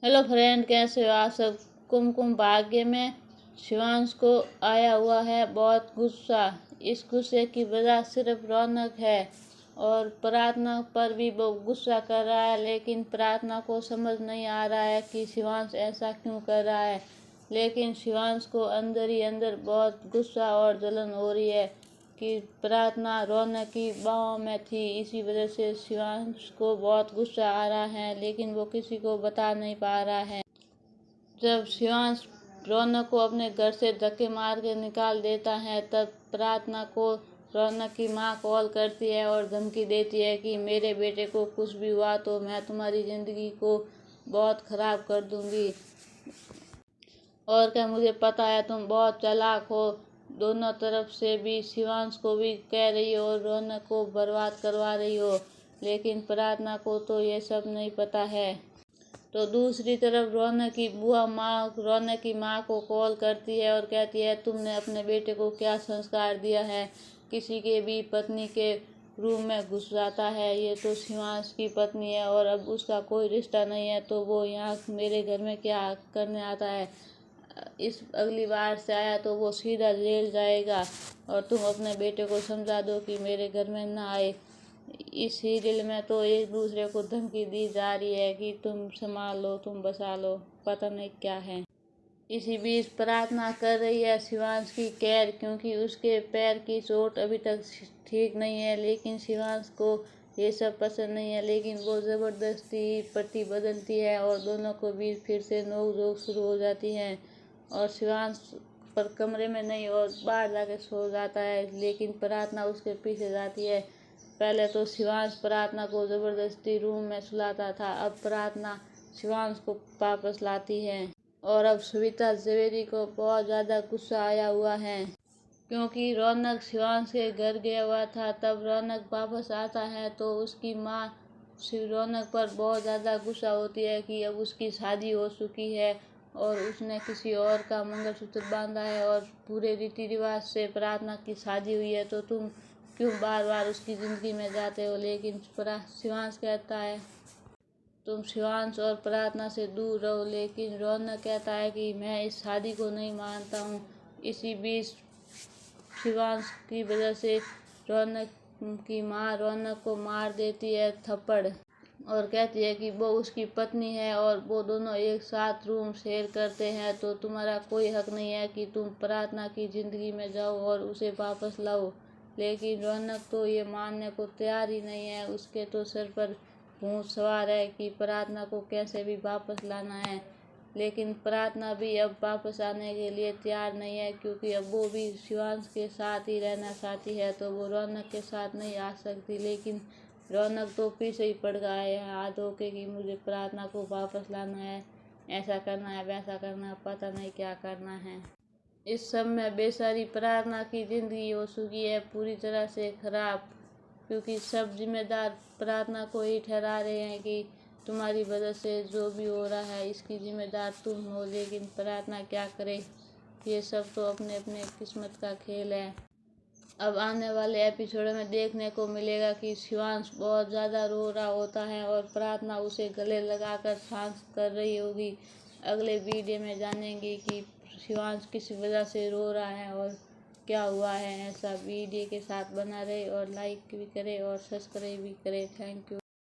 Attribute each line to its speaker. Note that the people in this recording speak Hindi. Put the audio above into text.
Speaker 1: हेलो फ्रेंड, कैसे हो आप सब। कुमकुम भाग्य में शिवांश को आया हुआ है बहुत गुस्सा। इस गुस्से की वजह सिर्फ रौनक है और प्रार्थना पर भी वो गुस्सा कर रहा है, लेकिन प्रार्थना को समझ नहीं आ रहा है कि शिवांश ऐसा क्यों कर रहा है। लेकिन शिवांश को अंदर ही अंदर बहुत गुस्सा और जलन हो रही है कि प्रार्थना रौनक की बाहों में थी, इसी वजह से शिवांश को बहुत गुस्सा आ रहा है, लेकिन वो किसी को बता नहीं पा रहा है। जब शिवांश रौनक को अपने घर से धक्के मार के निकाल देता है, तब प्रार्थना को रौनक की माँ कॉल करती है और धमकी देती है कि मेरे बेटे को कुछ भी हुआ तो मैं तुम्हारी ज़िंदगी को बहुत ख़राब कर दूंगी। और क्या, मुझे पता है तुम बहुत चालाक हो। दोनों तरफ से भी शिवांश को भी कह रही हो और रौनक को बर्बाद करवा रही हो, लेकिन प्रार्थना को तो ये सब नहीं पता है। तो दूसरी तरफ रौनक की बुआ माँ रौनक की माँ को कॉल करती है और कहती है तुमने अपने बेटे को क्या संस्कार दिया है, किसी के भी पत्नी के रूम में घुस जाता है। ये तो शिवांश की पत्नी है और अब उसका कोई रिश्ता नहीं है, तो वो यहाँ मेरे घर में क्या करने आता है। इस अगली बार से आया तो वो सीधा जेल जाएगा और तुम अपने बेटे को समझा दो कि मेरे घर में ना आए। इस सीरियल में तो एक दूसरे को धमकी दी जा रही है कि तुम संभाल लो, तुम बचा लो, पता नहीं क्या है। इसी बीच प्रार्थना कर रही है शिवांश की केयर, क्योंकि उसके पैर की चोट अभी तक ठीक नहीं है। लेकिन शिवांश को ये सब पसंद नहीं है, लेकिन वो ज़बरदस्ती पट्टी बदलती है और दोनों को भी फिर से नोक-झोंक शुरू हो जाती है। और शिवांश पर कमरे में नहीं और बाहर जाके सो जाता है, लेकिन प्रार्थना उसके पीछे जाती है। पहले तो शिवांश प्रार्थना को ज़बरदस्ती रूम में सुलाता था, अब प्रार्थना शिवांश को वापस लाती है। और अब सविता जवेरी को बहुत ज़्यादा गुस्सा आया हुआ है, क्योंकि रौनक शिवांश के घर गया हुआ था। तब रौनक वापस आता है तो उसकी माँ रौनक पर बहुत ज़्यादा गुस्सा होती है कि अब उसकी शादी हो चुकी है और उसने किसी और का मंगलसूत्र बांधा है और पूरे रीति रिवाज से प्रार्थना की शादी हुई है, तो तुम क्यों बार बार उसकी ज़िंदगी में जाते हो। लेकिन शिवांश कहता है तुम शिवांश और प्रार्थना से दूर रहो, लेकिन रौनक कहता है कि मैं इस शादी को नहीं मानता हूँ। इसी बीच शिवांश की वजह से रौनक की माँ रौनक को मार देती है थप्पड़ और कहती है कि वो उसकी पत्नी है और वो दोनों एक साथ रूम शेयर करते हैं, तो तुम्हारा कोई हक नहीं है कि तुम प्रार्थना की ज़िंदगी में जाओ और उसे वापस लाओ। लेकिन रौनक तो ये मानने को तैयार ही नहीं है। उसके तो सर पर भूत सवार है कि प्रार्थना को कैसे भी वापस लाना है। लेकिन प्रार्थना भी अब वापस आने के लिए तैयार नहीं है, क्योंकि अब वो भी शिवांश के साथ ही रहना चाहती है, तो वो रौनक के साथ नहीं आ सकती। लेकिन रौनक तो पीछे ही पड़ गया है हाथ धोके कि मुझे प्रार्थना को वापस लाना है, ऐसा करना है, वैसा करना है, पता नहीं क्या करना है। इस सब में बेचारी प्रार्थना की ज़िंदगी हो चुकी है पूरी तरह से ख़राब, क्योंकि सब जिम्मेदार प्रार्थना को ही ठहरा रहे हैं कि तुम्हारी वजह से जो भी हो रहा है इसकी जिम्मेदार तुम हो। लेकिन प्रार्थना क्या करे, ये सब तो अपने अपने किस्मत का खेल है। अब आने वाले एपिसोड में देखने को मिलेगा कि शिवांश बहुत ज़्यादा रो रहा होता है और प्रार्थना उसे गले लगाकर शांत कर रही होगी। अगले वीडियो में जानेंगे कि शिवांश किस वजह से रो रहा है और क्या हुआ है। ऐसा वीडियो के साथ बना रहे और लाइक भी करें और सब्सक्राइब भी करें। Thank you.